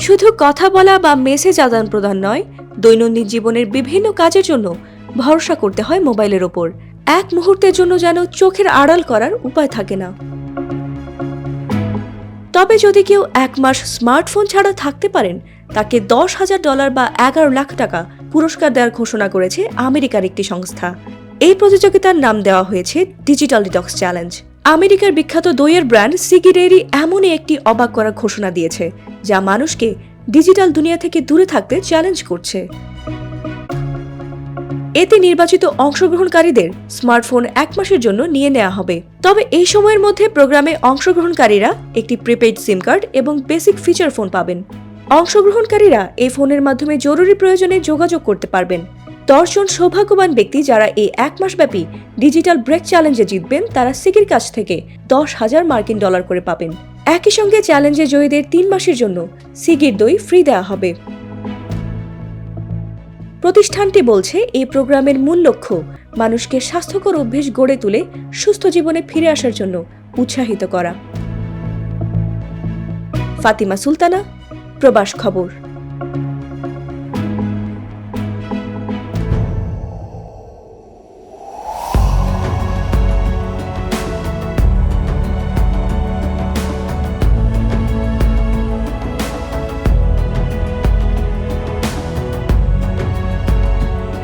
শুধু কথা বলা বা মেসেজ আদান প্রদান নয়, দৈনন্দিন জীবনের বিভিন্ন কাজের জন্য ভরসা করতে হয় মোবাইলের ওপর। এক মুহূর্তের জন্য যেন চোখের আড়াল করার উপায় থাকে না। তবে যদি কেউ 1 মাস স্মার্টফোন ছাড়া থাকতে পারেন, তাকে $10,000 বা 11 লাখ টাকা পুরস্কার দেওয়ার ঘোষণা করেছে আমেরিকার একটি সংস্থা। এই প্রতিযোগিতার নাম দেওয়া হয়েছে ডিজিটাল ডিটক্স চ্যালেঞ্জ। আমেরিকার বিখ্যাত দইয়ের ব্র্যান্ড সিগিরেরই এমনই একটি অবাক করার ঘোষণা দিয়েছে, যা মানুষকে ডিজিটাল দুনিয়া থেকে দূরে থাকতে চ্যালেঞ্জ করছে। এতে নির্বাচিত অংশগ্রহণকারীদের স্মার্টফোন 1 মাসের জন্য নিয়ে নেওয়া হবে। তবে এই সময়ের মধ্যে প্রোগ্রামে অংশগ্রহণকারীরা একটি প্রিপেইড সিম কার্ড এবং বেসিক ফিচার ফোন পাবেন। অংশগ্রহণকারীরা এই ফোনের মাধ্যমে জরুরি প্রয়োজনে যোগাযোগ করতে পারবেন। 10 জন সৌভাগ্যবান ব্যক্তি যারা এই 1 মাস ব্যাপী ডিজিটাল ব্রেক চ্যালেঞ্জে জিতবেন, তারা সিগির কাছ থেকে $10,000 করে পাবেন। একই সঙ্গে চ্যালেঞ্জে জয়ীদের 3 মাসের জন্য সিগির দই ফ্রি দেওয়া হবে। প্রতিষ্ঠানটি বলছে, এই প্রোগ্রামের মূল লক্ষ্য মানুষকে স্বাস্থ্যকর অভ্যেস গড়ে তুলে সুস্থ জীবনে ফিরে আসার জন্য উৎসাহিত করা। ফাতিমা সুলতানা, প্রবাস খবর।